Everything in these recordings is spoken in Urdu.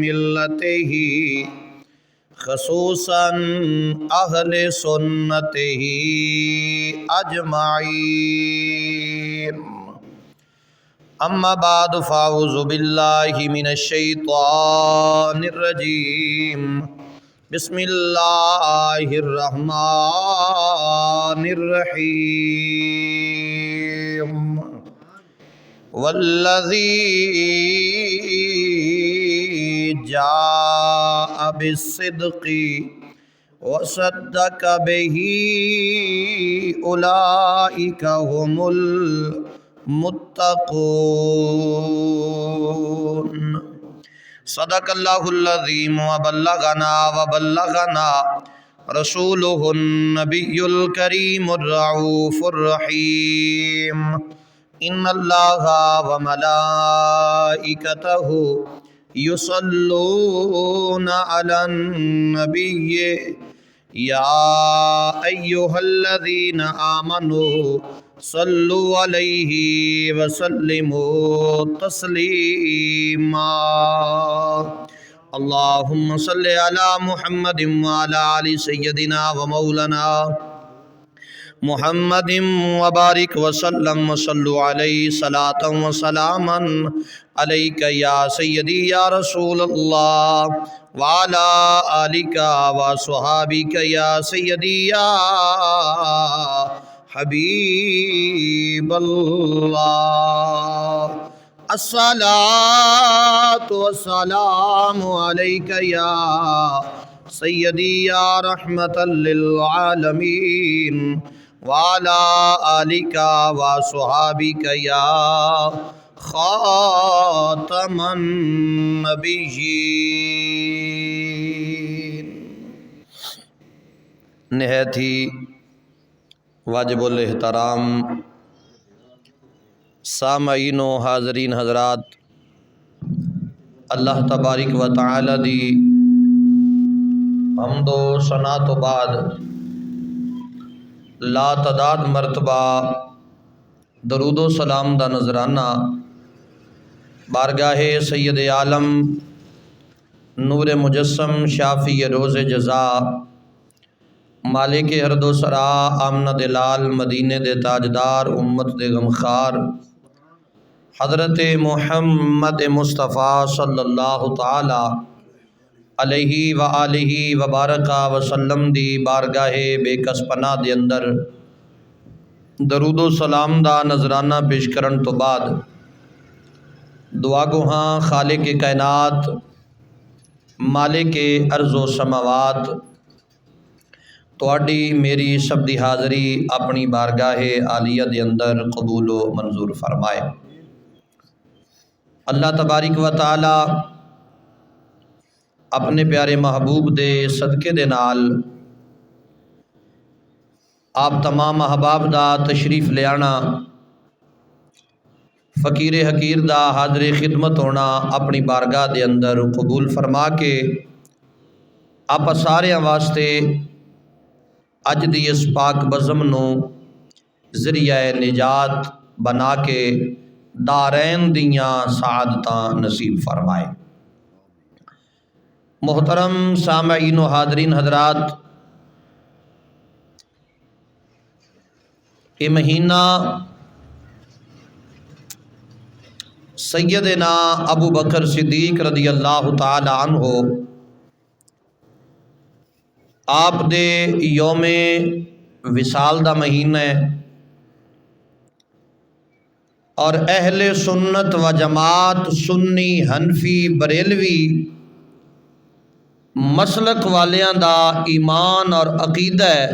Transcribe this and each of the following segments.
ملته خصوصا اہل سنته اجمعین اما بعد فاعوذ باللہ من الشیطان الرجیم بسم اللہ الرحمن الرحیم والذی جاء بالصدق وصدق به اولئک هم المتقون صدق اللہ العظیم وبلغنا رسولہ النبی الکریم الرؤوف الرحیم ان اللہ وملائکتہ یصلون علی النبی یا ایہا الذین آمنوا صلوا علیہ وسلموا تسلیما اللہم صلی علی محمد وعلی آل سیدنا ومولانا محمد وبارک وسلم صلوا علیہ صلاۃ وسلاما علیک یا سیدی یا رسول اللہ وعلی آلک وصحابک یا سیدی یا حبیب اللہ الصلاۃ والسلام علیک یا سیدی یا رحمت للعالمین وعلی آلک وصحابک یا خاتم النبیین۔ نہایت ہی واجب الاحترام سامعین و حاضرین حضرات، اللہ تبارک و تعالی دی حمد و ثنا تو بعد لا تعداد مرتبہ درود و سلام دا نذرانہ بارگاہ سید عالم نور مجسم شافی روز جزا مالک ہرد و سرا آمنہ دلال مدینے دے تاجدار امت دے غمخار حضرت محمد مصطفیٰ صلی اللہ تعالی علیہ وآلہ وبارک وسلم دی بارگاہ بے کس پناہ دے اندر درود و سلام دا نذرانہ پیش کرن تو بعد دعا گوہاں خالق کائنات مالک ارض و سماوات تواڈی میری سب دی حاضری اپنی بارگاہ عالیہ دے اندر قبول و منظور فرمائے۔ اللہ تبارک و تعالی اپنے پیارے محبوب دے صدقے دے نال آپ تمام احباب دا تشریف لے آنا، فقیر حقیر دا حاضر خدمت ہونا اپنی بارگاہ دے اندر قبول فرما کے آپ سارے واسطے اج دی اس پاک بزم نو ذریعہ نجات بنا کے دارین دیاں سعادتاں نصیب فرمائے۔ محترم سامعین و حاضرین حضرات، یہ مہینہ سیدنا ابو بکر صدیق رضی اللہ تعالی عنہ آپ دے یوم وصال دا مہینہ ہے، اور اہل سنت و جماعت سنی حنفی بریلوی مسلک والیاں دا ایمان اور عقیدہ ہے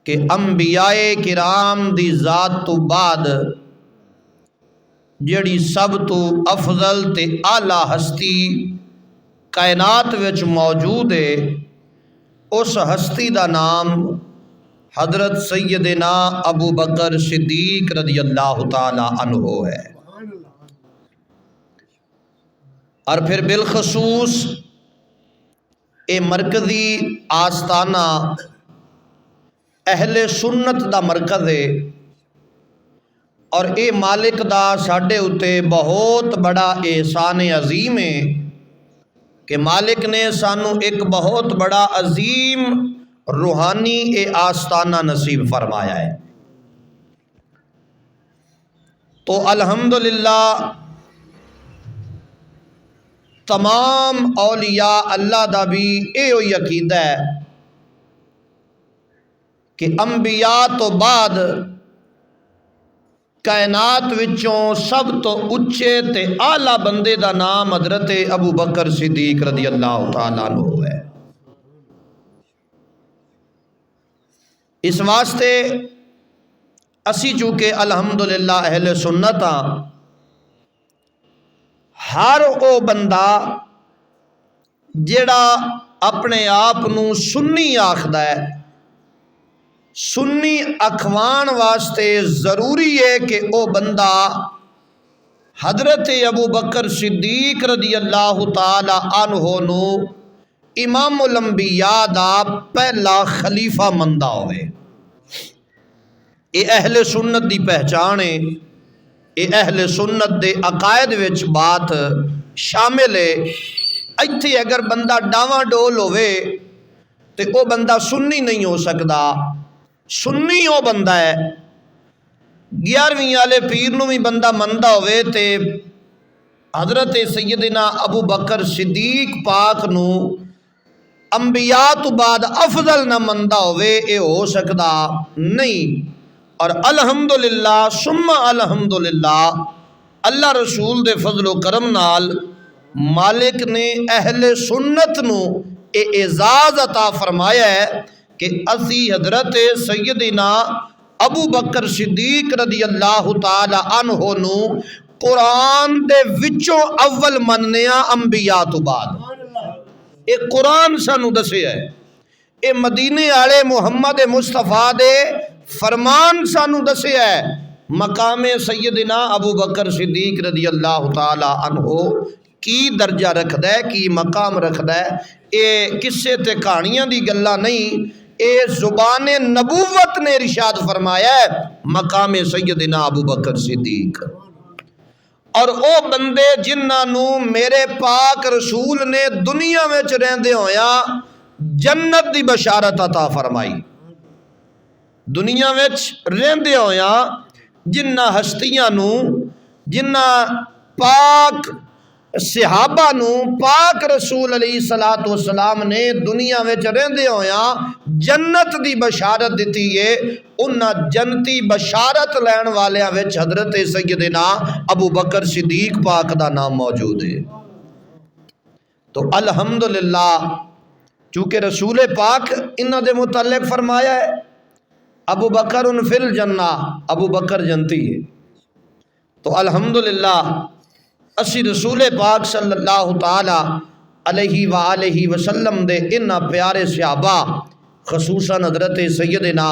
کہ انبیاء کرام دی ذات تو بعد جڑی سب تو افضل تے اعلیٰ ہستی کائنات وچ موجود ہے، اس ہستی دا نام حضرت سیدنا ابو بکر صدیق رضی اللہ تعالی عنہ ہے۔ اور پھر بالخصوص اے مرکزی آستانہ اہل سنت دا مرکز ہے، اور اے مالک دا ساڈے اتے بہت بڑا احسان عظیم ہے کہ مالک نے سانو ایک بہت بڑا عظیم روحانی اے آستانہ نصیب فرمایا ہے۔ تو الحمدللہ تمام اولیاء اللہ دا بھی اے ہوئی عقیدہ ہے کہ انبیاء تو بعد کائنات وچوں سب تو اچھے تے اعلیٰ بندے دا نام حضرت ابو بکر صدیق رضی اللہ تعالیٰ عنہ ہے۔ اس واسطے اسی چونکہ الحمدللہ اہل سنت ہاں، ہر او بندہ جیڑا اپنے آپ نو سنی آکھدا ہے، سنی اکھوان واسطے ضروری ہے کہ او بندہ حضرت ابو بکر صدیق رضی اللہ تعالی عنہ نو امام الانبیاء دا پہلا خلیفہ مندہ ہوئے۔ اے اہل سنت دی پہچان ہے، اے اہل سنت دے عقائد وچ بات شامل ہے۔ ایتھے اگر بندہ ڈاواں ڈول ہوئے تے او بندہ سنی نہیں ہو سکدا۔ سنی او بندہ ہے 11ویں والے پیر نو بھی بندہ مندہ ہوئے تے حضرت سیدنا ابو بکر صدیق پاک نو انبیاء تو بعد افضل نہ مندہ ہوئے، اے ہو سکدا نہیں۔ اور الحمدللہ ثم الحمدللہ اللہ رسول دے فضل و کرم نال مالک نے اہل سنت نو اے اعزاز عطا فرمایا ہے کہ اسی حضرت سیدنا ابو بکر صدیق رضی اللہ تعالی عنہ نو قرآن دے وچوں اول مننیاں انبیاء تو بعد۔ اے قرآن سانو دسے ہے، اے مدینے والے محمد مصطفیٰ دے فرمان سانو دسے ہے۔ مقام سیدنا ابو بکر صدیق رضی اللہ تعالی عنہ کی درجہ رکھدا ہے، کی مقام رکھدا ہے۔ اے قصے تے کہانیاں دی گلاں نہیں، اے زبان نبوت نے ارشاد فرمایا ہے مقام سیدنا ابو بکر صدیق۔ اور او بندے جنہاں نو میرے پاک رسول نے دنیا وچ رہندے ہویا جنت دی بشارت عطا فرمائی، دنیا وچ رہندے ہویا جنہ ہستیاں نو، جنہ پاک صحابہ نو پاک رسول علیہ الصلوۃ والسلام نے دنیا وچ رہندے ہویا جنت دی بشارت دیتی ہے، انہاں جنتی بشارت لین والیاں وچ حضرت سیدنا ابو بکر صدیق پاک دا نام موجود ہے۔ تو الحمدللہ چونکہ رسول پاک انہاں دے متعلق فرمایا ہے ابو بکر فی الجنہ، ابو بکر جنتی ہے۔ تو الحمدللہ اسی رسول پاک صلی اللہ تعالی علیہ وآلہ وسلم دے انہاں پیارے صحابہ خصوصاً حضرت سیدنا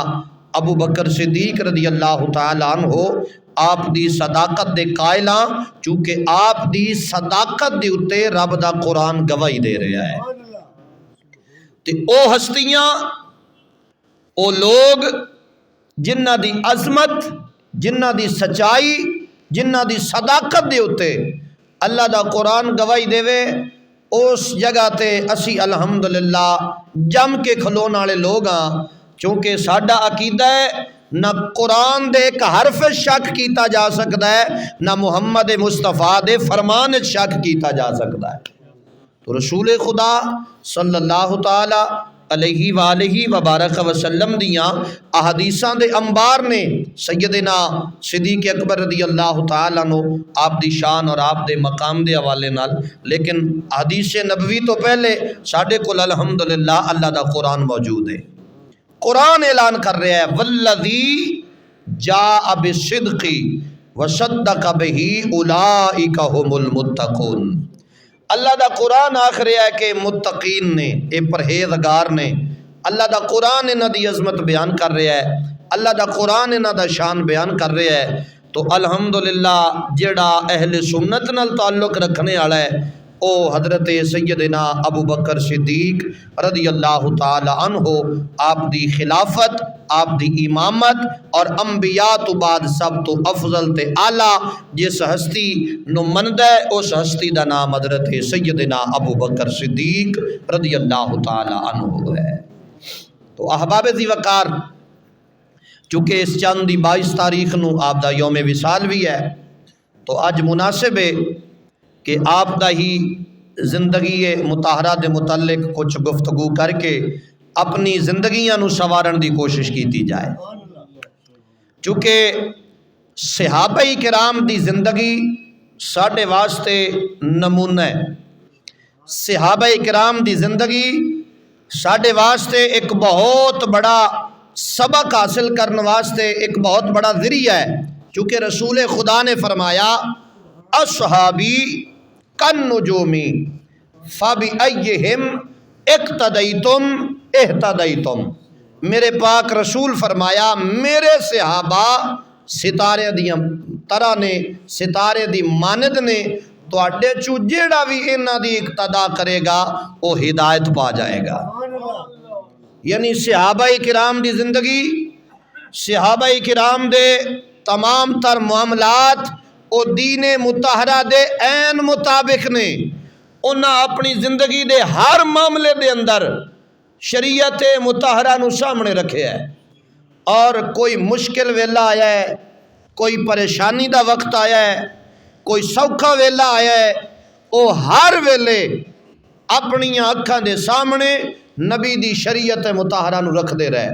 ابو بکر صدیق رضی اللہ تعالی عنہ آپ دی صداقت دے قائلاں، چونکہ آپ دی صداقت دے اتے رب دا قرآن گواہی دے رہا ہے۔ تے او ہستیاں، او لوگ جنہ دی عظمت، جنہ دی سچائی، جنہ دی صداقت دے اتے اللہ دا قرآن گواہی دے وے، اس جگہ تے اسی الحمدللہ جم کے کھلون والے لوگ ہاں، چونکہ ساڈا عقیدہ ہے نہ قرآن دے ایک حرف شک کیتا جا سکتا ہے، نہ محمد مصطفیٰ دے فرمان شک کیتا جا سکتا ہے۔ تو رسول خدا صلی اللہ تعالی علیہ وآلہ وبارک وسلم دیاں احادیثاں دے انبار نے سیدنا صدیق اکبر رضی اللہ تعالیٰ عنہ آپ دی شان اور آپ دے مقام دے حوالے نال، لیکن حدیث نبوی تو پہلے ساڈے کول الحمدللہ اللہ دا قرآن موجود ہے۔ قرآن اعلان کر رہا ہے والذی جاء بالصدق وصدق بہ اولئک ھم المتقون۔ اللہ دا قرآن آکھ رہا ہے کہ متقین نے، اے پرہیزگار نے، اللہ دا قرآن انہاں دی عظمت بیان کر رہا ہے، اللہ دا قرآن انہاں دا شان بیان کر رہا ہے۔ تو الحمدللہ جڑا اہل سنت نال تعلق رکھنے والا ہے او حضرت سیدنا ابو بکر صدیق رضی اللہ تعالی عنہ آپ دی خلافت، آپ دی امامت اور انبیاء تو بعد سب تو افضل تے اعلیٰ جس ہستی نو مندہ ہے اس ہستی دا نام حضرت سیدنا ابو بکر صدیق رضی اللہ تعالی عنہ ہے۔ تو احباب ذی وقار، چونکہ اس چند دی 22 تاریخ نو آپ دا یوم وصال بھی ہے، تو اج مناسب ہے کہ آپ دا ہی زندگی مطہرہ دے متعلق کچھ گفتگو کر کے اپنی زندگیاں نو سوارن دی کوشش کیتی جائے، چونکہ صحابہ کرام دی زندگی ساڈے واسطے نمونہ ہے۔ صحابہ کرام دی زندگی ساڈے واسطے ایک بہت بڑا سبق حاصل کرنے واسطے ایک بہت بڑا ذریعہ ہے، چونکہ رسول خدا نے فرمایا اصحابی کالنجوم فبأیہم اقتدیتم اہتدیتم۔ میرے پاک رسول فرمایا میرے صحابہ ستارے دی طرح نے، ستارے دی مانند نے، تواڈے چوں جیڑا بھی انہاں دی اقتدا کرے گا وہ ہدایت پا جائے گا۔ یعنی صحابہ کرام دی زندگی، صحابہ کرام دے تمام تر معاملات او دین مطہرہ دے عین مطابق نے۔ انہاں اپنی زندگی دے ہر معاملے دے اندر شریعت مطہرہ نو سامنے رکھے ہے، اور کوئی مشکل ویلا آیا ہے، کوئی پریشانی دا وقت آیا ہے، کوئی سوکھا ویلا آیا ہے، او ہر ویلے اپنی اکھاں دے سامنے نبی دی شریعت مطہرہ نو رکھ دے رہے۔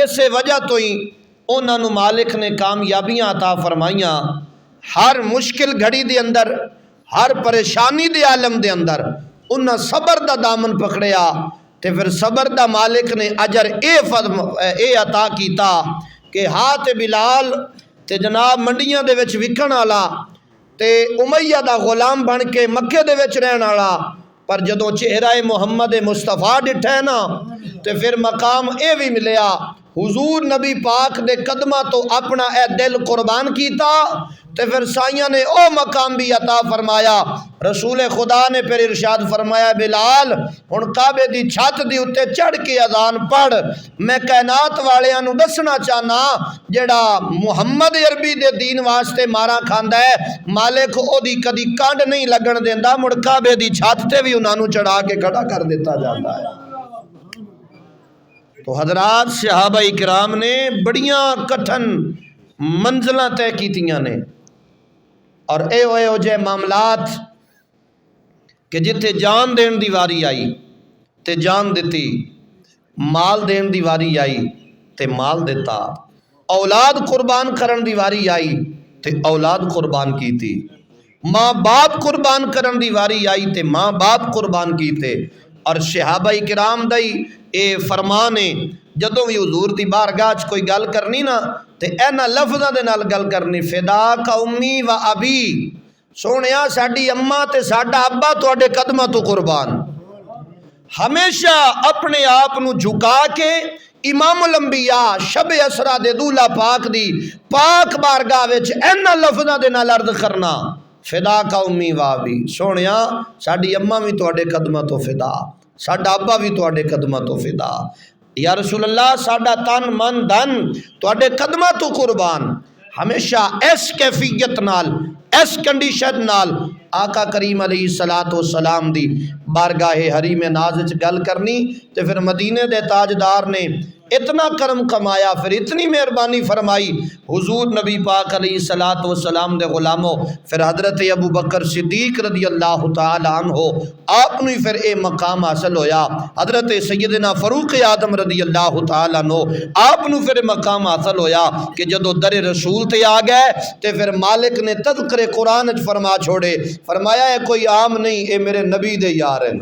اسے وجہ تو ہی انہاں نو مالک نے کامیابیاں عطا فرمائیاں، ہر مشکل گھڑی دے اندر، ہر پریشانی دے عالم دے اندر انہاں صبر دا دامن پکڑیا، تے پھر صبر دا مالک نے اجر اے عطا کیتا کہ ہاتھ بلال تے جناب منڈیاں دے وچ وکن والا تے امیہ دا غلام بن کے مکے دے وچ رہن والا، پر جدوں چہرہ محمد مصطفیٰ ڈٹھے نا تے پھر مقام اے بھی ملیا، حضور نبی پاک دے قدمہ تو اپنا اے دل قربان کیتا، تے پھر سائیاں نے او مقام بھی عطا فرمایا۔ رسول خدا نے پھر ارشاد فرمایا بلال ہن کعبے دی چھت دی اتے چڑھ کے اذان پڑھ، میں کائنات والیاں نو دسنا چاہنا جڑا محمد عربی دے دین واسطے مارا کھاندا ہے مالک او دی کدی کانڈ نہیں لگن دیندا، مڑ کعبے دی چھت تے بھی انہاں نو چڑھا کے کھڑا کر دیتا جاتا ہے۔ تو حضرات صحابہ کرام نے بڑیاں کٹھن منزلاں طے کیتیاں نے، اور اے ہو جے معاملات کہ جتھے جان دین دی واری آئی تے جان دیتی، مال دین دی واری آئی تے مال دیتا، اولاد قربان کرن دی واری آئی تے اولاد قربان کیتی، ماں باپ قربان کرن دی واری آئی تے ماں باپ قربان کیتے۔ اور صحابہ کرام دائی اے فرمانے جدوں بھی حضور دی بارگاہ چ کوئی گل کرنی نا تے اینا لفظاں دے نال گل کرنی، فداک امی و ابی، سونیا ساڈی اماں تے ساڈا ابا تواڈے قدماں تو قربان۔ ہمیشہ اپنے آپ نو جھکا کے امام الانبیاء شب اسرا دے دولہ پاک دی پاک بارگاہ وچ اینا لفظاں دے نال عرض کرنا، فداک امی و ابی، سونیا ساڈی اماں بھی تواڈے قدماں تو فدا، ساڈا ابا بھی تواڈے قدماں تو فدا، یا رسول اللہ ساڈا تن من دھن تواڈے قدماں تو قربان۔ ہمیشہ اس کیفیت نال، اس کنڈیشن نال آقا کریم علیہ السلام دی بارگاہ حریم ناز وچ گل کرنی، تے پھر مدینے دے تاجدار نے اتنا کرم کمایا، پھر اتنی مہربانی فرمائی، حضور نبی پاک علیہ السلام دے غلاموں، پھر حضرت ابو بکر صدیق رضی اللہ تعالی عنہ آپ نے پھر اے مقام حاصل ہویا، حضرت سیدنا فاروق اعظم رضی اللہ تعالی عنہ آپ نے پھر مقام حاصل ہویا کہ جدو در رسول تے آ گئے تے پھر مالک نے تذکر قرآن فرما چھوڑے، فرمایا اے کوئی عام نہیں، اے میرے نبی دے یار ہیں،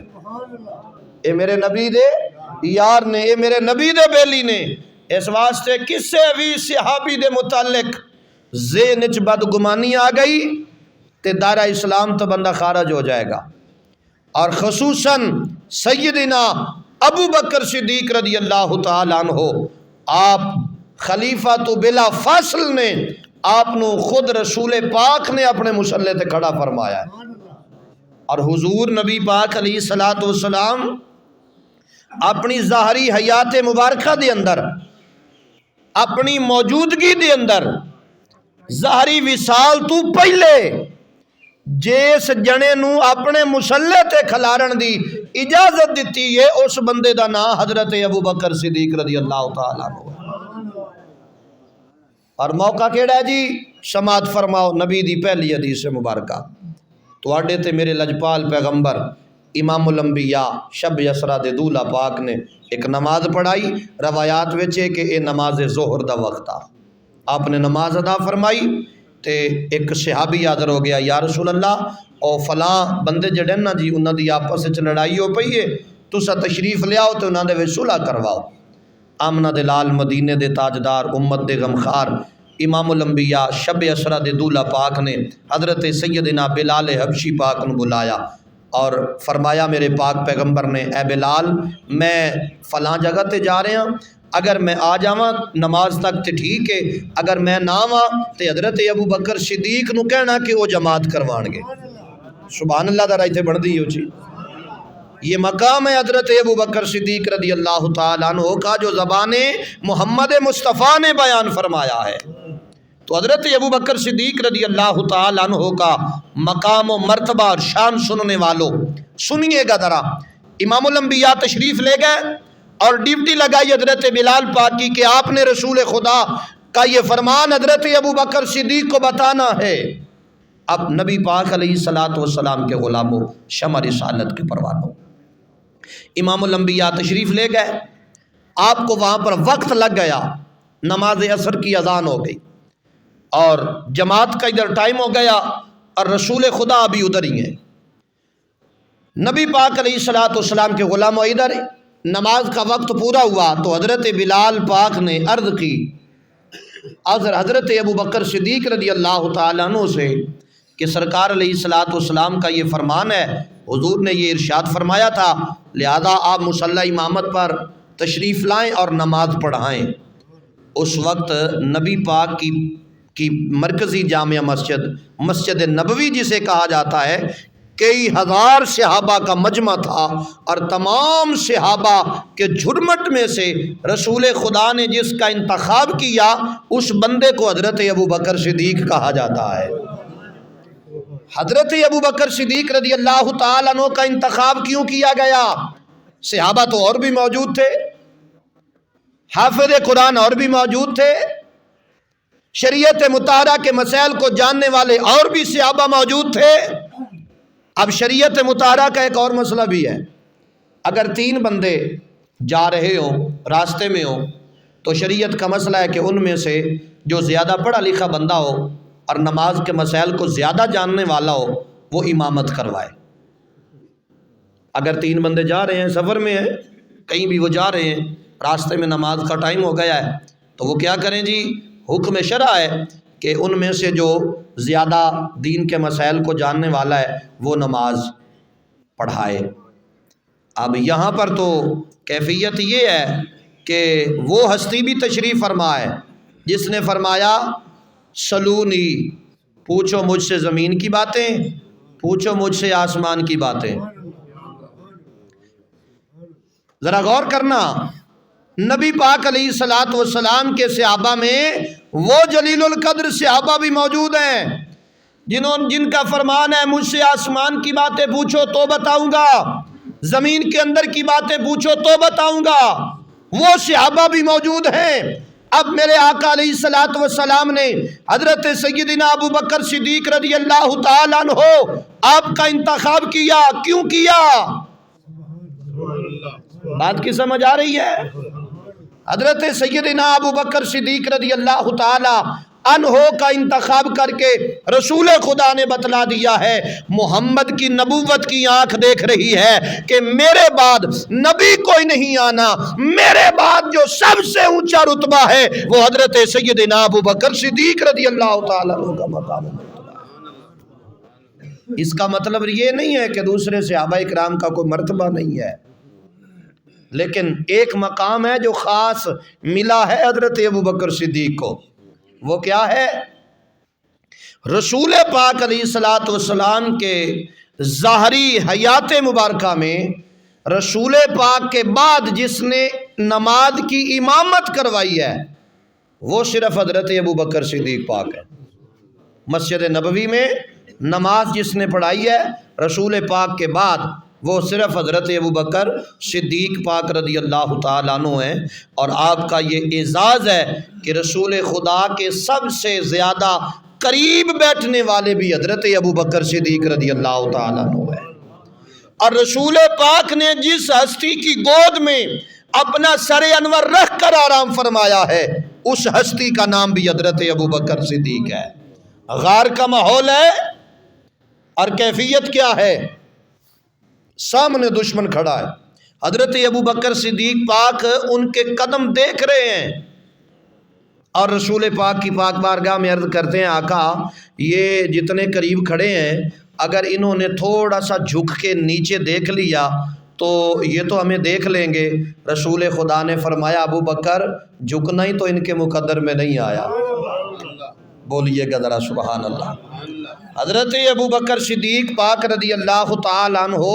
اے میرے نبی دے یار نے، اے میرے نبی دے بیلی نے۔ اس واسطے کسے بھی صحابی دے متعلق ذہن وچ بدگمانی آ گئی تے دائرہ اسلام تو بندہ خارج ہو جائے گا، اور خصوصاً سیدنا ابو بکر صدیق رضی اللہ تعالیٰ عنہ آپ خلیفہ تو بلا فاصل نے آپ نو خود رسول پاک نے اپنے مصلی تے کھڑا فرمایا ہے، اور حضور نبی پاک علیہ الصلوۃ والسلام اپنی ظاہری حیات مبارکہ دے اندر، اپنی موجودگی دے اندر، ظاہری وصال تو پہلے جس جنے نو اپنے مسلح تے کھلارن دی اجازت دیتی ہے اس بندے دا نام حضرت ابو بکر صدیق رضی اللہ تعالیٰ عنہ۔ اور موقع کیڑا ہے جی؟ سماعت فرماؤ نبی دی پہلی حدیث مبارکہ، تواڈے تے میرے لجپال پیغمبر امام الانبیاء شب یسرا دے دولہ پاک نے ایک نماز پڑھائی، روایات وچ ہے کہ اے نماز ظہر دا وقت آ، آپ نے نماز ادا فرمائی تے ایک صحابی حاضر ہو گیا، یا رسول اللہ او فلاں بندے جڑے نا جی انہاں دی آپس وچ لڑائی ہو پئی ہے، تسا تشریف لیاؤ تے انہاں دے وچ صلح کرواؤ۔ آمنہ دے لال مدینے دے تاجدار امت دے غمخار امام الانبیاء شب اسرا دے دولہ پاک نے حضرت سیدنا بلال حبشی پاک کو بلایا اور فرمایا میرے پاک پیغمبر نے، اے بلال میں فلاں جگہ تے جا رہے ہیں، اگر میں آ جاواں نماز تک تے ٹھیک ہے، اگر میں نہ آواں تے حضرت ابو بکر صدیق نو کہنا کہ وہ جماعت کروان گے۔ سبحان اللہ دا رائتے بڑھ دی ہو چی، یہ مقام ہے حضرت ابو بکر صدیق رضی اللہ تعالیٰ عنہ کا جو زبان محمد مصطفیٰ نے بیان فرمایا ہے۔ تو حضرت ابو بکر صدیق رضی اللہ تعالیٰ عنہ کا مقام و مرتبہ اور شان سننے والوں سنیے گا ذرا۔ امام الانبیاء تشریف لے گئے اور ڈیوٹی لگائی حضرت بلال پاک کی کہ آپ نے رسول خدا کا یہ فرمان حضرت ابو بکر صدیق کو بتانا ہے۔ اب نبی پاک علیہ الصلوۃ والسلام کے غلاموں، شمع رسالت کے پروانوں، امام الانبیاء تشریف لے گئے، آپ کو وہاں پر وقت لگ گیا، نماز عصر کی اذان ہو گئی اور جماعت کا ادھر ٹائم ہو گیا اور رسول خدا ابھی ادھر ہی ہیں۔ نبی پاک علیہ الصلوۃ والسلام کے غلاموں ادھر نماز کا وقت پورا ہوا تو حضرت بلال پاک نے عرض کی حضرت ابو بکر صدیق رضی اللہ تعالیٰ عنہ سے کہ سرکار علیہ الصلوۃ والسلام کا یہ فرمان ہے، حضور نے یہ ارشاد فرمایا تھا، لہذا آپ مصلی امامت پر تشریف لائیں اور نماز پڑھائیں۔ اس وقت نبی پاک کی مرکزی جامع مسجد، مسجد نبوی جسے کہا جاتا ہے، کئی ہزار صحابہ کا مجمع تھا اور تمام صحابہ کے جھرمٹ میں سے رسول خدا نے جس کا انتخاب کیا اس بندے کو حضرت ابو بکر صدیق کہا جاتا ہے۔ حضرت ابو بکر صدیق رضی اللہ تعالیٰ عنہ کا انتخاب کیوں کیا گیا؟ صحابہ تو اور بھی موجود تھے، حافظ قرآن اور بھی موجود تھے، شریعت مطہرہ کے مسائل کو جاننے والے اور بھی صحابہ موجود تھے۔ اب شریعت مطہرہ کا ایک اور مسئلہ بھی ہے، اگر 3 بندے جا رہے ہوں راستے میں ہوں تو شریعت کا مسئلہ ہے کہ ان میں سے جو زیادہ پڑھا لکھا بندہ ہو اور نماز کے مسائل کو زیادہ جاننے والا ہو وہ امامت کروائے۔ اگر 3 بندے جا رہے ہیں، سفر میں ہیں، کہیں بھی وہ جا رہے ہیں، راستے میں نماز کا ٹائم ہو گیا ہے تو وہ کیا کریں جی؟ حکم شرع ہے کہ ان میں سے جو زیادہ دین کے مسائل کو جاننے والا ہے وہ نماز پڑھائے۔ اب یہاں پر تو کیفیت یہ ہے کہ وہ ہستی بھی تشریف فرما ہے جس نے فرمایا سلونی، پوچھو مجھ سے زمین کی باتیں، پوچھو مجھ سے آسمان کی باتیں۔ ذرا غور کرنا، نبی پاک علیہ الصلوۃ والسلام کے صحابہ میں وہ جلیل القدر صحابہ بھی موجود ہیں جن کا فرمان ہے مجھ سے آسمان کی باتیں پوچھو تو بتاؤں گا، زمین کے اندر کی باتیں پوچھو تو بتاؤں گا، وہ صحابہ بھی موجود ہیں۔ اب میرے آقا علیہ الصلوۃ والسلام نے حضرت سیدنا ابو بکر صدیق رضی اللہ تعالیٰ عنہ آپ کا انتخاب کیا، کیوں کیا؟ بات کی سمجھ آ رہی ہے؟ حضرت سیدنا ابو بکر صدیق رضی اللہ تعالی عنہ کا انتخاب کر کے رسول خدا نے بتلا دیا ہے، محمد کی نبوت کی آنکھ دیکھ رہی ہے کہ میرے بعد نبی کوئی نہیں آنا، میرے بعد جو سب سے اونچا رتبہ ہے وہ حضرت سیدنا ابو بکر صدیق رضی اللہ تعالی عنہ کا مقام ہے۔ اس کا مطلب یہ نہیں ہے کہ دوسرے صحابہ اکرام کا کوئی مرتبہ نہیں ہے، لیکن ایک مقام ہے جو خاص ملا ہے حضرت ابو بکر صدیق کو۔ وہ کیا ہے؟ رسول پاک علیہ الصلوۃ والسلام کے ظاہری حیات مبارکہ میں رسول پاک کے بعد جس نے نماز کی امامت کروائی ہے وہ صرف حضرت ابو بکر صدیق پاک ہے۔ مسجد نبوی میں نماز جس نے پڑھائی ہے رسول پاک کے بعد وہ صرف حضرت ابو بکر صدیق پاک رضی اللہ تعالیٰ عنہ ہیں، اور آپ کا یہ اعزاز ہے کہ رسول خدا کے سب سے زیادہ قریب بیٹھنے والے بھی حضرت ابو بکر صدیق رضی اللہ تعالیٰ عنہ ہیں۔ اور رسول پاک نے جس ہستی کی گود میں اپنا سر انور رکھ کر آرام فرمایا ہے اس ہستی کا نام بھی حضرت ابو بکر صدیق ہے۔ غار کا ماحول ہے اور کیفیت کیا ہے؟ سامنے دشمن کھڑا ہے، حضرت ابو بکر صدیق پاک ان کے قدم دیکھ رہے ہیں اور رسول پاک کی پاک بارگاہ میں عرض کرتے ہیں آقا یہ جتنے قریب کھڑے ہیں اگر انہوں نے تھوڑا سا جھک کے نیچے دیکھ لیا تو یہ تو ہمیں دیکھ لیں گے۔ رسول خدا نے فرمایا ابو بکر جھکنا ہی تو ان کے مقدر میں نہیں آیا۔ بولیے گا ذرا سبحان اللہ۔ حضرت ابو بکر صدیق پاک رضی اللہ تعالیٰ عنہ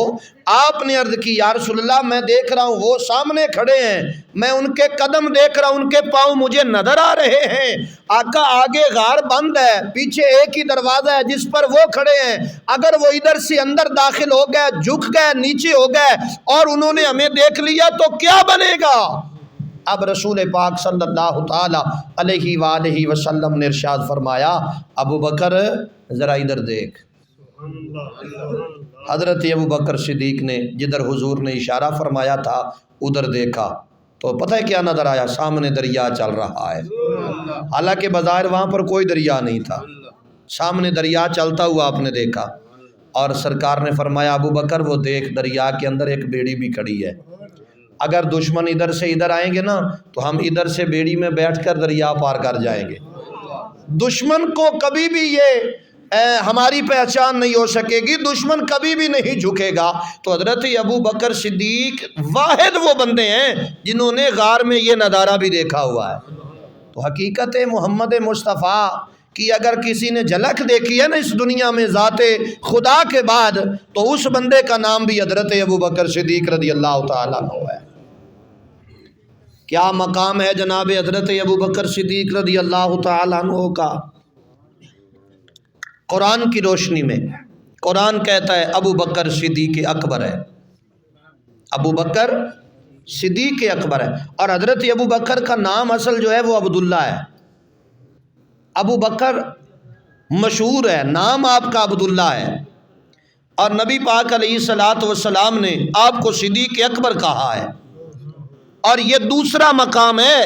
آپ نے عرض کی یا رسول اللہ میں دیکھ رہا ہوں وہ سامنے کھڑے ہیں، میں ان کے قدم دیکھ رہا ہوں، ان کے پاؤں مجھے نظر آ رہے ہیں۔ آقا آگے غار بند ہے، پیچھے ایک ہی دروازہ ہے جس پر وہ کھڑے ہیں، اگر وہ ادھر سے اندر داخل ہو گئے، جھک گئے، نیچے ہو گئے اور انہوں نے ہمیں دیکھ لیا تو کیا بنے گا؟ اب رسول پاک صلی اللہ تعالی علیہ وآلہ وسلم نے ارشاد فرمایا ابو بکر ذرا ادھر دیکھ۔ حضرت ابو بکر صدیق نے جدھر حضور نے اشارہ فرمایا تھا ادھر دیکھا تو پتہ ہے کیا نظر آیا؟ سامنے دریا چل رہا ہے، حالانکہ بظاہر وہاں پر کوئی دریا نہیں تھا، سامنے دریا چلتا ہوا آپ نے دیکھا۔ اور سرکار نے فرمایا ابو بکر وہ دیکھ دریا کے اندر ایک بیڑی بھی کھڑی ہے، اگر دشمن ادھر سے ادھر آئیں گے نا تو ہم ادھر سے بیڑی میں بیٹھ کر دریا پار کر جائیں گے، دشمن کو کبھی بھی یہ ہماری پہچان نہیں ہو سکے گی، دشمن کبھی بھی نہیں جھکے گا۔ تو حضرت ابو بکر صدیق واحد وہ بندے ہیں جنہوں نے غار میں یہ نظارہ بھی دیکھا ہوا ہے۔ تو حقیقت محمد مصطفیٰ کی اگر کسی نے جھلک دیکھی ہے نا اس دنیا میں ذات خدا کے بعد تو اس بندے کا نام بھی حضرت ابو بکر صدیق رضی اللہ تعالیٰ عنہ ہے۔ کیا مقام ہے جناب حضرت ابو بکر صدیق رضی اللہ تعالیٰ عنہ کا؟ قرآن کی روشنی میں قرآن کہتا ہے ابو بکر صدیق اکبر ہے، ابو بکر صدیق اکبر ہے، اور حضرت ابو بکر کا نام اصل جو ہے وہ عبداللہ ہے۔ ابو بکر مشہور ہے، نام آپ کا عبداللہ ہے، اور نبی پاک علیہ الصلوۃ والسلام نے آپ کو صدیق اکبر کہا ہے۔ اور یہ دوسرا مقام ہے،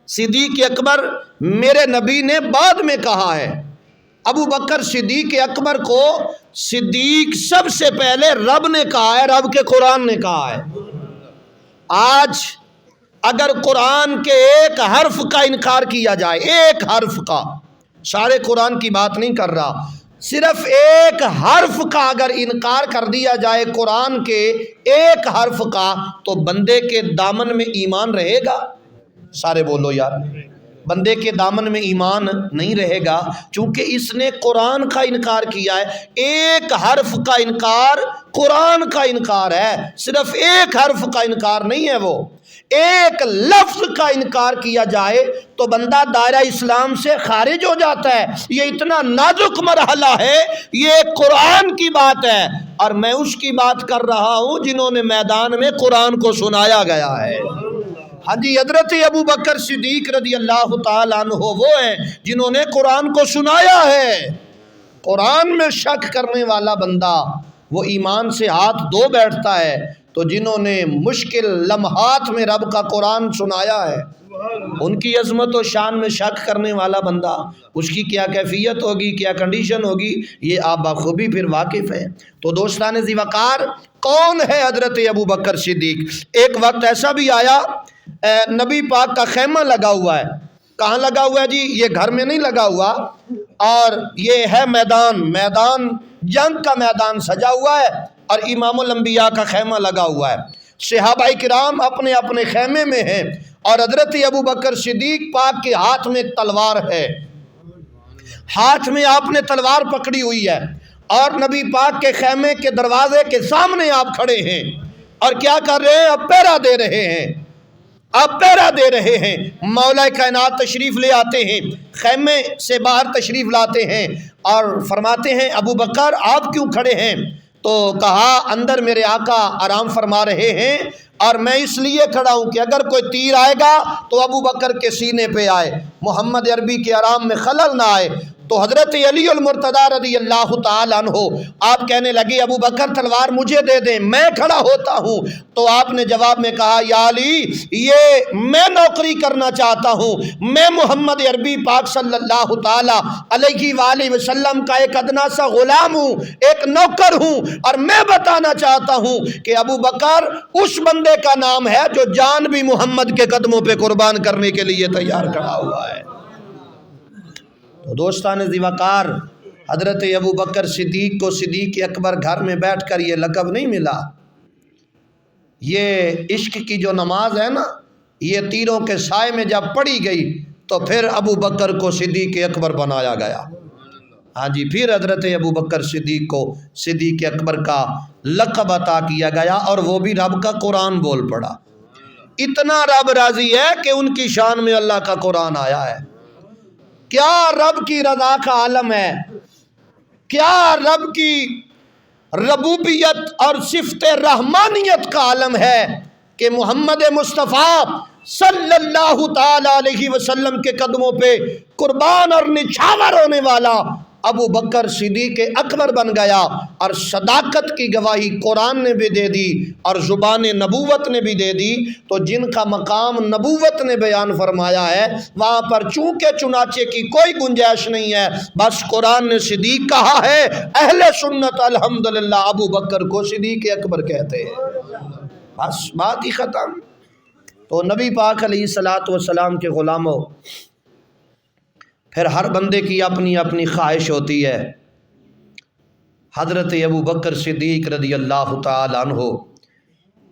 صدیق اکبر میرے نبی نے بعد میں کہا ہے۔ ابو بکر صدیق اکبر کو صدیق سب سے پہلے رب نے کہا ہے، رب کے قرآن نے کہا ہے۔ آج اگر قرآن کے ایک حرف کا انکار کیا جائے، ایک حرف کا، سارے قرآن کی بات نہیں کر رہا، صرف ایک حرف کا اگر انکار کر دیا جائے قرآن کے ایک حرف کا تو بندے کے دامن میں ایمان رہے گا؟ سارے بولو یار، بندے کے دامن میں ایمان نہیں رہے گا، چونکہ اس نے قرآن کا انکار کیا ہے۔ ایک حرف کا انکار قرآن کا انکار ہے، صرف ایک حرف کا انکار نہیں ہے، وہ ایک لفظ کا انکار کیا جائے تو بندہ دائرہ اسلام سے خارج ہو جاتا ہے۔ یہ اتنا نازک مرحلہ ہے، یہ قرآن کی بات ہے، اور میں اس کی بات کر رہا ہوں جنہوں نے میدان میں قرآن کو سنایا گیا ہے۔ ہاں جی، حضرت ابو بکر صدیق رضی اللہ تعالیٰ عنہ وہ ہیں جنہوں نے قرآن کو سنایا ہے۔ قرآن میں شک کرنے والا بندہ وہ ایمان سے ہاتھ دھو بیٹھتا ہے، تو جنہوں نے مشکل لمحات میں رب کا قرآن سنایا ہے ان کی عظمت و شان میں شک کرنے والا بندہ اس کی کیا کیفیت ہوگی، کیا کنڈیشن ہوگی، یہ آپ بخوبی پھر واقف ہیں۔ تو دوستان ذی وقار، کون ہے حضرت ابو بکر صدیق؟ ایک وقت ایسا بھی آیا نبی پاک کا خیمہ لگا ہوا ہے، کہاں لگا ہوا ہے جی؟ یہ گھر میں نہیں لگا ہوا، اور یہ ہے میدان جنگ کا میدان سجا ہوا ہے، اور امام الانبیاء کا خیمہ لگا ہوا ہے، صحابہ کرام اپنے اپنے خیمے میں ہیں، اور حضرت ابو بکر صدیق پاک کے ہاتھ میں تلوار ہے، ہاتھ میں آپ نے تلوار پکڑی ہوئی ہے، اور نبی پاک کے خیمے کے دروازے کے سامنے آپ کھڑے ہیں اور کیا کر رہے ہیں؟ اب پہرا دے رہے ہیں، اب پہرا دے رہے ہیں۔ مولا کائنات تشریف لے آتے ہیں، خیمے سے باہر تشریف لاتے ہیں اور فرماتے ہیں ابو بکر آپ کیوں کھڑے ہیں؟ تو کہا اندر میرے آقا آرام فرما رہے ہیں اور میں اس لیے کھڑا ہوں کہ اگر کوئی تیر آئے گا تو ابو بکر کے سینے پہ آئے، محمد عربی کے آرام میں خلل نہ آئے۔ تو حضرت علی المرتضی رضی اللہ تعالیٰ عنہ آپ کہنے لگے ابو بکر تلوار مجھے دے دیں، میں کھڑا ہوتا ہوں۔ تو آپ نے جواب میں کہا یا علی یہ میں نوکری کرنا چاہتا ہوں، میں محمد عربی پاک صلی اللہ تعالیٰ علیہ وآلہ وسلم کا ایک ادنا سا غلام ہوں، ایک نوکر ہوں، اور میں بتانا چاہتا ہوں کہ ابو بکر اس بندے کا نام ہے جو جان بھی محمد کے قدموں پہ قربان کرنے کے لیے تیار کھڑا ہوا ہے۔ تو دوستان ذوقار، حضرت ابو بکر صدیق کو صدیق اکبر گھر میں بیٹھ کر یہ لقب نہیں ملا، یہ عشق کی جو نماز ہے نا، یہ تیروں کے سائے میں جب پڑھی گئی تو پھر ابو بکر کو صدیق اکبر بنایا گیا۔ ہاں جی، پھر حضرت ابو بکر صدیق کو صدیق اکبر کا لقب عطا کیا گیا، اور وہ بھی رب کا قرآن بول پڑا۔ اتنا رب راضی ہے کہ ان کی شان میں اللہ کا قرآن آیا ہے۔ کیا رب کی رضا کا عالم ہے، کیا رب کی ربوبیت اور صفت رحمانیت کا عالم ہے کہ محمد مصطفیٰ صلی اللہ تعالی علیہ وسلم کے قدموں پہ قربان اور نچھاور ہونے والا ابو بکر صدیق اکبر بن گیا، اور صداقت کی گواہی قرآن نے بھی دے دی اور زبان نبوت نے بھی دے دی۔ تو جن کا مقام نبوت نے بیان فرمایا ہے وہاں پر چونکہ چنانچہ کی کوئی گنجائش نہیں ہے، بس قرآن نے صدیق کہا ہے، اہل سنت الحمدللہ ابو بکر کو صدیق اکبر کہتے ہیں، بس بات ہی ختم۔ تو نبی پاک علیہ الصلوۃ والسلام کے غلاموں، پھر ہر بندے کی اپنی اپنی خواہش ہوتی ہے۔ حضرت ابو بکر صدیق رضی اللہ تعالیٰ عنہ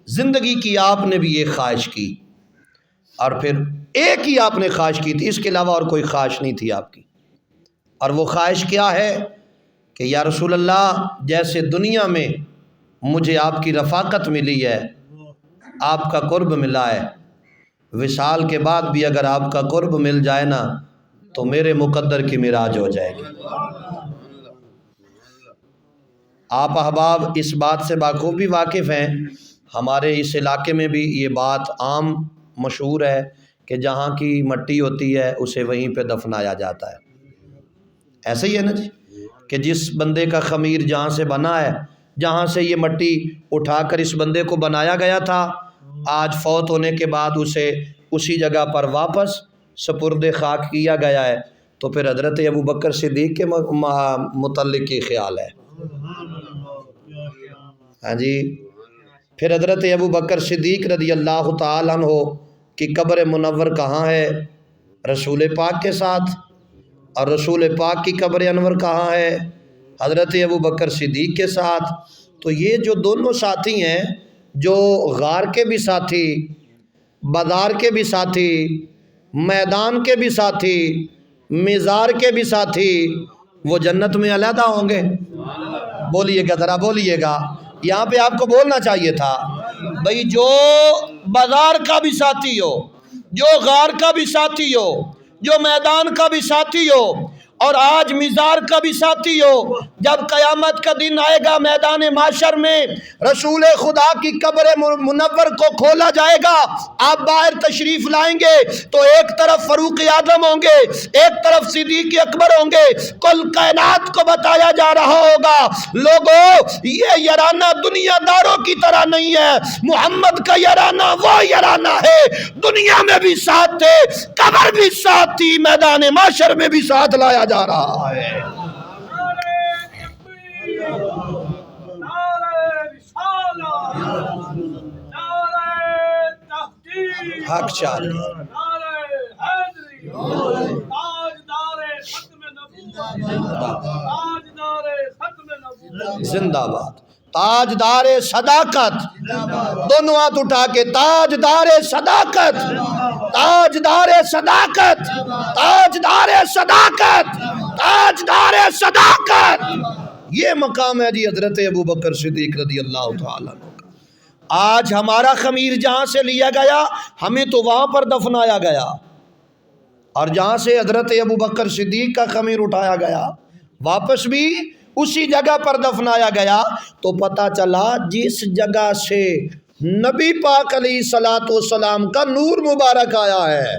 زندگی کی آپ نے بھی ایک خواہش کی، اور پھر ایک ہی آپ نے خواہش کی تھی، اس کے علاوہ اور کوئی خواہش نہیں تھی آپ کی۔ اور وہ خواہش کیا ہے کہ یا رسول اللہ، جیسے دنیا میں مجھے آپ کی رفاقت ملی ہے، آپ کا قرب ملا ہے، وصال کے بعد بھی اگر آپ کا قرب مل جائے نا تو میرے مقدر کی معراج ہو جائے گی۔ آپ احباب اس بات سے بخوبی واقف ہیں، ہمارے اس علاقے میں بھی یہ بات عام مشہور ہے کہ جہاں کی مٹی ہوتی ہے اسے وہیں پہ دفنایا جاتا ہے۔ ایسے ہی ہے نا جی، کہ جس بندے کا خمیر جہاں سے بنا ہے، جہاں سے یہ مٹی اٹھا کر اس بندے کو بنایا گیا تھا، آج فوت ہونے کے بعد اسے اسی جگہ پر واپس سپرد خاک کیا گیا ہے۔ تو پھر حضرت ابو بکر صدیق کے متعلق کی خیال ہے؟ ہاں جی، پھر حضرت ابو بکر صدیق رضی اللہ تعالیٰ عنہ کی قبر منور کہاں ہے؟ رسول پاک کے ساتھ۔ اور رسول پاک کی قبر انور کہاں ہے؟ حضرت ابو بکر صدیق کے ساتھ۔ تو یہ جو دونوں ساتھی ہیں، جو غار کے بھی ساتھی، بازار کے بھی ساتھی، میدان کے بھی ساتھی، مزار کے بھی ساتھی، وہ جنت میں علیحدہ ہوں گے؟ بولیے گا ذرا، بولیے گا، یہاں پہ آپ کو بولنا چاہیے تھا بھئی، جو بازار کا بھی ساتھی ہو، جو غار کا بھی ساتھی ہو، جو میدان کا بھی ساتھی ہو، اور آج مزار کا بھی ساتھی ہو، جب قیامت کا دن آئے گا میدان محشر میں رسول خدا کی قبر منور کو کھولا جائے گا، آپ باہر تشریف لائیں گے تو ایک طرف فاروق اعظم ہوں گے، ایک طرف صدیق اکبر ہوں گے، کل کائنات کو بتایا جا رہا ہوگا لوگوں یہ یارانہ دنیا داروں کی طرح نہیں ہے، محمد کا یارانہ وہ یارانہ ہے، دنیا میں بھی ساتھ تھے، قبر بھی ساتھ تھی، میدان محشر میں بھی ساتھ لایا جا رہا ہے۔ حق چاہیے، زندہ باد، تاجدار صداقت، دونوں ہاتھ اٹھا کے، تاجدار صداقت، تاجدار صداقت، تاجدار صداقت، تاجدار صداقت۔ یہ مقام ہے جی حضرت ابوبکر صدیق رضی اللہ تعالیٰ عنہ کا۔ آج ہمارا خمیر جہاں سے لیا گیا ہمیں تو وہاں پر دفنایا گیا، اور جہاں سے حضرت ابوبکر صدیق کا خمیر اٹھایا گیا واپس بھی اسی جگہ پر دفنایا گیا۔ تو پتہ چلا جس جگہ سے نبی پاک علیہ الصلوۃ والسلام کا نور مبارک آیا ہے،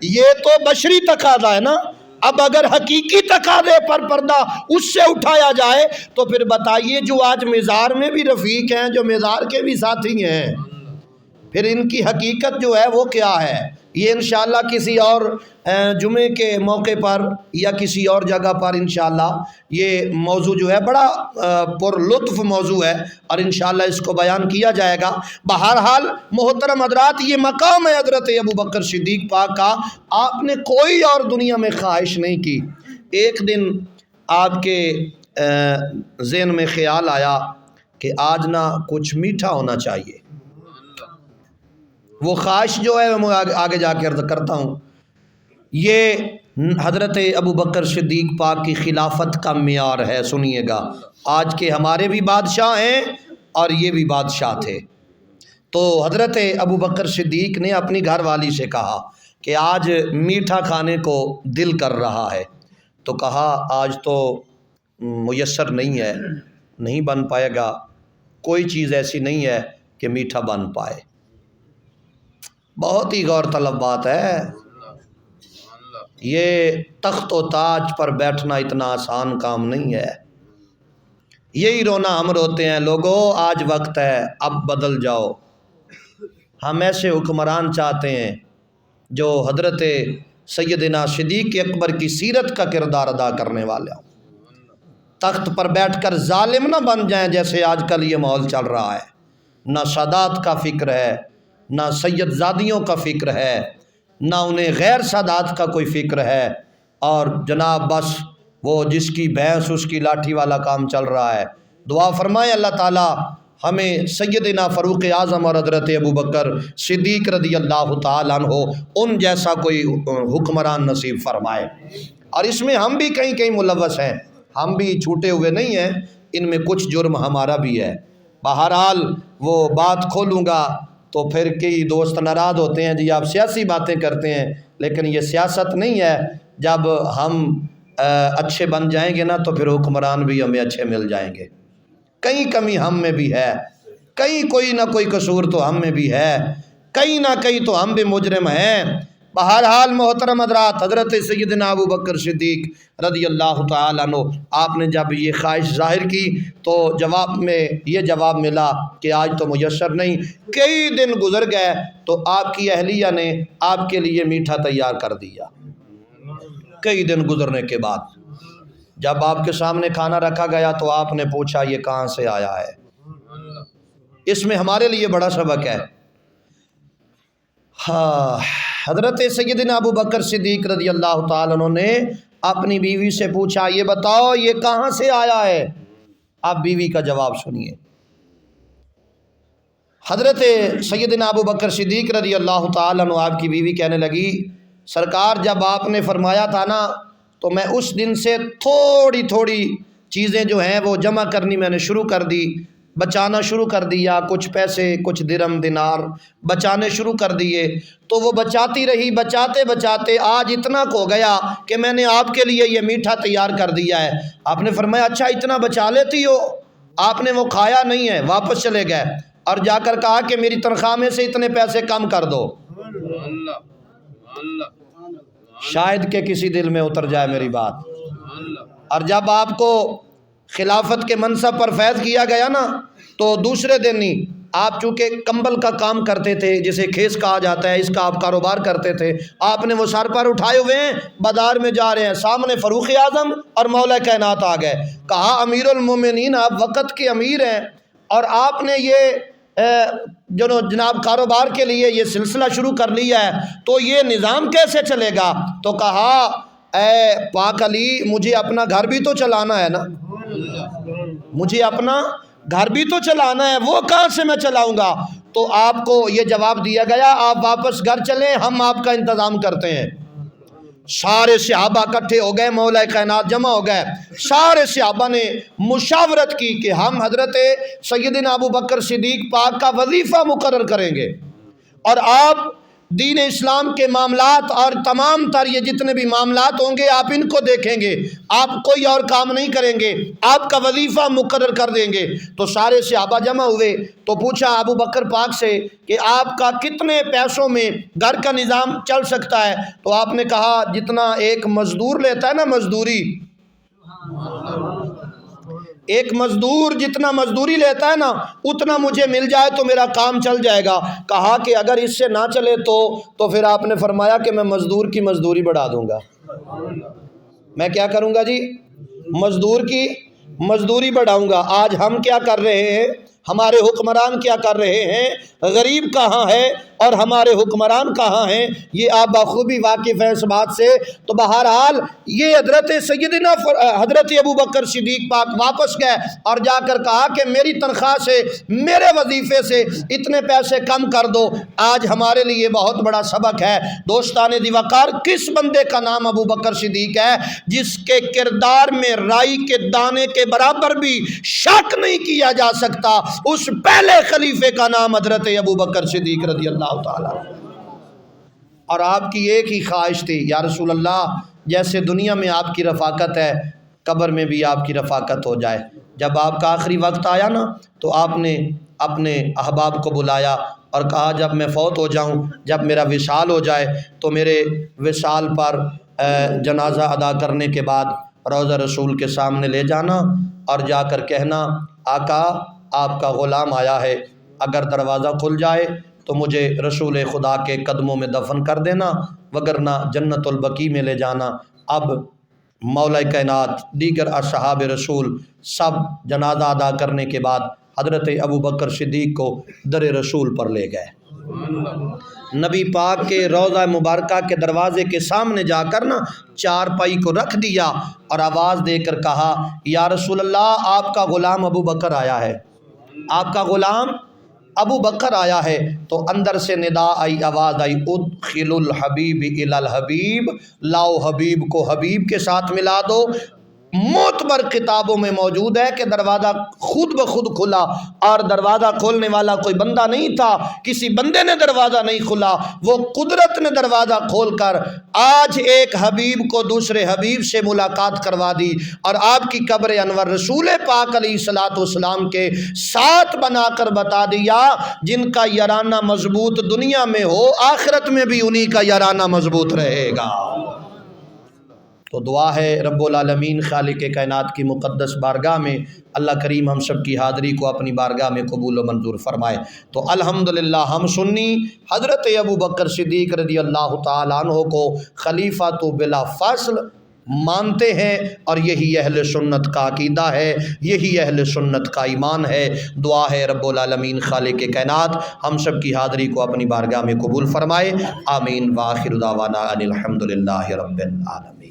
یہ تو بشری تقاضا ہے نا۔ اب اگر حقیقی تقاضے پر پردہ اس سے اٹھایا جائے تو پھر بتائیے جو آج مزار میں بھی رفیق ہیں، جو مزار کے بھی ساتھی ہیں، پھر ان کی حقیقت جو ہے وہ کیا ہے؟ یہ انشاءاللہ کسی اور جمعے کے موقع پر یا کسی اور جگہ پر انشاءاللہ یہ موضوع جو ہے بڑا پر لطف موضوع ہے، اور انشاءاللہ اس کو بیان کیا جائے گا۔ بہرحال محترم حضرات، یہ مقام ہے حضرت ابوبکر صدیق پاک کا۔ آپ نے کوئی اور دنیا میں خواہش نہیں کی۔ ایک دن آپ کے ذہن میں خیال آیا کہ آج نہ کچھ میٹھا ہونا چاہیے۔ وہ خواہش جو ہے میں آگے جا کے عرض کرتا ہوں، یہ حضرت ابوبکر صدیق پاک کی خلافت کا معیار ہے۔ سنیے گا، آج کے ہمارے بھی بادشاہ ہیں اور یہ بھی بادشاہ تھے۔ تو حضرت ابوبکر صدیق نے اپنی گھر والی سے کہا کہ آج میٹھا کھانے کو دل کر رہا ہے، تو کہا آج تو میسر نہیں ہے، نہیں بن پائے گا، کوئی چیز ایسی نہیں ہے کہ میٹھا بن پائے۔ بہت ہی غور طلب بات ہے، یہ تخت و تاج پر بیٹھنا اتنا آسان کام نہیں ہے۔ یہی رونا ہم روتے ہیں، لوگوں آج وقت ہے اب بدل جاؤ۔ ہم ایسے حکمران چاہتے ہیں جو حضرت سیدنا صدیق اکبر کی سیرت کا کردار ادا کرنے والے ہوں، تخت پر بیٹھ کر ظالم نہ بن جائیں جیسے آج کل یہ ماحول چل رہا ہے۔ نہ سادات کا فکر ہے، نہ سید زادیوں کا فکر ہے، نہ انہیں غیر سادات کا کوئی فکر ہے، اور جناب بس وہ جس کی بھینس اس کی لاٹھی والا کام چل رہا ہے۔ دعا فرمائیں اللہ تعالی ہمیں سیدنا فاروق اعظم اور حضرت ابوبکر صدیق رضی اللہ تعالیٰ عنہ ان جیسا کوئی حکمران نصیب فرمائے۔ اور اس میں ہم بھی کہیں کہیں ملوث ہیں، ہم بھی چھوٹے ہوئے نہیں ہیں، ان میں کچھ جرم ہمارا بھی ہے۔ بہرحال وہ بات کھولوں گا تو پھر کئی دوست ناراض ہوتے ہیں، جی آپ سیاسی باتیں کرتے ہیں، لیکن یہ سیاست نہیں ہے۔ جب ہم اچھے بن جائیں گے نا تو پھر حکمران بھی ہمیں اچھے مل جائیں گے۔ کہیں کمی ہم میں بھی ہے، کہیں کوئی نہ کوئی قصور تو ہم میں بھی ہے، کہیں نہ کہیں تو ہم بھی مجرم ہیں۔ بہرحال محترم حضرات، حضرت سیدنا ابوبکر صدیق رضی اللہ تعالیٰ عنہ آپ نے جب یہ خواہش ظاہر کی تو جواب میں یہ جواب ملا کہ آج تو میسر نہیں۔ کئی دن گزر گئے تو آپ کی اہلیہ نے آپ کے لیے میٹھا تیار کر دیا۔ کئی دن گزرنے کے بعد جب آپ کے سامنے کھانا رکھا گیا تو آپ نے پوچھا یہ کہاں سے آیا ہے؟ اس میں ہمارے لیے بڑا سبق ہے۔ حضرت سیدنا ابوبکر صدیق رضی اللہ تعالیٰ عنہ نے اپنی بیوی سے پوچھا یہ بتاؤ یہ کہاں سے آیا ہے؟ آپ بیوی کا جواب سنیے۔ حضرت سیدنا ابوبکر صدیق رضی اللہ تعالیٰ عنہ آپ کی بیوی کہنے لگی سرکار جب آپ نے فرمایا تھا نا تو میں اس دن سے تھوڑی تھوڑی چیزیں جو ہیں وہ جمع کرنی میں نے شروع کر دی، بچانا شروع کر دیا، کچھ پیسے کچھ درم دینار بچانے شروع کر دیے۔ تو وہ بچاتی رہی، بچاتے بچاتے آج اتنا ہو گیا کہ میں نے آپ کے لیے یہ میٹھا تیار کر دیا ہے۔ آپ نے فرمایا اچھا اتنا بچا لیتی ہو؟ آپ نے وہ کھایا نہیں ہے، واپس چلے گئے اور جا کر کہا کہ میری تنخواہ میں سے اتنے پیسے کم کر دو۔ شاید کہ کسی دل میں اتر جائے میری بات۔ اور جب آپ کو خلافت کے منصب پر فیض کیا گیا نا تو دوسرے دن ہی آپ چونکہ کمبل کا کام کرتے تھے جسے کھیس کہا جاتا ہے، اس کا آپ کاروبار کرتے تھے، آپ نے وہ سر پر اٹھائے ہوئے ہیں، بازار میں جا رہے ہیں، سامنے فاروق اعظم اور مولا کائنات آ گئے۔ کہا امیر المومنین آپ وقت کے امیر ہیں اور آپ نے یہ جناب کاروبار کے لیے یہ سلسلہ شروع کر لیا ہے تو یہ نظام کیسے چلے گا؟ تو کہا اے پاک علی مجھے اپنا گھر بھی تو چلانا ہے نا، مجھے اپنا گھر بھی تو چلانا ہے، وہ کہاں سے میں چلاؤں گا؟ تو آپ کو یہ جواب دیا گیا آپ واپس گھر چلیں، ہم آپ کا انتظام کرتے ہیں۔ سارے صحابہ اکٹھے ہو گئے، مولا کائنات جمع ہو گئے، سارے صحابہ نے مشاورت کی کہ ہم حضرت سیدنا ابو بکر صدیق پاک کا وظیفہ مقرر کریں گے، اور آپ دین اسلام کے معاملات اور تمام تر یہ جتنے بھی معاملات ہوں گے آپ ان کو دیکھیں گے، آپ کوئی اور کام نہیں کریں گے، آپ کا وظیفہ مقرر کر دیں گے۔ تو سارے صحابہ جمع ہوئے تو پوچھا ابو بکر پاک سے کہ آپ کا کتنے پیسوں میں گھر کا نظام چل سکتا ہے؟ تو آپ نے کہا جتنا ایک مزدور لیتا ہے نا مزدوری، ایک مزدور جتنا مزدوری لیتا ہے نا اتنا مجھے مل جائے تو میرا کام چل جائے گا۔ کہا کہ اگر اس سے نہ چلے تو پھر آپ نے فرمایا کہ میں مزدور کی مزدوری بڑھا دوں گا۔ میں کیا کروں گا جی؟ مزدور کی مزدوری بڑھاؤں گا۔ آج ہم کیا کر رہے ہیں؟ ہمارے حکمران کیا کر رہے ہیں؟ غریب کہاں ہے اور ہمارے حکمران کہاں ہیں؟ یہ آپ بخوبی واقف ہیں اس بات سے۔ تو بہرحال یہ حضرت ابو بکر صدیق پاک واپس گئے اور جا کر کہا کہ میری تنخواہ سے، میرے وظیفے سے اتنے پیسے کم کر دو۔ آج ہمارے لیے بہت بڑا سبق ہے دوستان دی وقار، کس بندے کا نام ابو بکر صدیق ہے جس کے کردار میں رائی کے دانے کے برابر بھی شک نہیں کیا جا سکتا؟ اس پہلے خلیفے کا نام حضرت ابو بکر صدیق رضی اللہ تعالیٰ۔ اور آپ کی ایک ہی خواہش تھی، یا رسول اللہ جیسے دنیا میں آپ کی رفاقت ہے قبر میں بھی آپ کی رفاقت ہو جائے۔ جب آپ کا آخری وقت آیا نا تو آپ نے اپنے احباب کو بلایا اور کہا جب میں فوت ہو جاؤں، جب میرا وصال ہو جائے تو میرے وصال پر جنازہ ادا کرنے کے بعد روضہ رسول کے سامنے لے جانا اور جا کر کہنا آقا آپ کا غلام آیا ہے، اگر دروازہ کھل جائے تو مجھے رسول خدا کے قدموں میں دفن کر دینا، وگرنہ جنت البقیع میں لے جانا۔ اب مولا کائنات دیگر اصحاب رسول سب جنازہ ادا کرنے کے بعد حضرت ابو بکر صدیق کو در رسول پر لے گئے، نبی پاک کے روضہ مبارکہ کے دروازے کے سامنے جا کر نا چارپائی کو رکھ دیا اور آواز دے کر کہا یا رسول اللہ آپ کا غلام ابو بکر آیا ہے، آپ کا غلام ابو بکر آیا ہے۔ تو اندر سے ندا آئی، آواز آئی ادخل الحبیب الی الحبیب، لاؤ حبیب کو حبیب کے ساتھ ملا دو۔ معتبر کتابوں میں موجود ہے کہ دروازہ خود بخود کھلا، اور دروازہ کھولنے والا کوئی بندہ نہیں تھا، کسی بندے نے دروازہ نہیں کھلا، وہ قدرت نے دروازہ کھول کر آج ایک حبیب کو دوسرے حبیب سے ملاقات کروا دی، اور آپ کی قبر انور رسول پاک علیہ الصلوۃ والسلام کے ساتھ بنا کر بتا دیا جن کا یارانہ مضبوط دنیا میں ہو آخرت میں بھی انہی کا یارانہ مضبوط رہے گا۔ تو دعا ہے رب العالمین خالق کائنات کی مقدس بارگاہ میں اللہ کریم ہم سب کی حاضری کو اپنی بارگاہ میں قبول و منظور فرمائے۔ تو الحمدللہ ہم سنی حضرت ابو بکر صدیق رضی اللہ تعالیٰ عنہ کو خلیفہ تو بلا فصل مانتے ہیں، اور یہی اہل سنت کا عقیدہ ہے، یہی اہل سنت کا ایمان ہے۔ دعا ہے رب العالمین خالق کائنات ہم سب کی حاضری کو اپنی بارگاہ میں قبول فرمائے۔ آمین۔ وآخر دعوانا ان الحمدللہ رب العالمین۔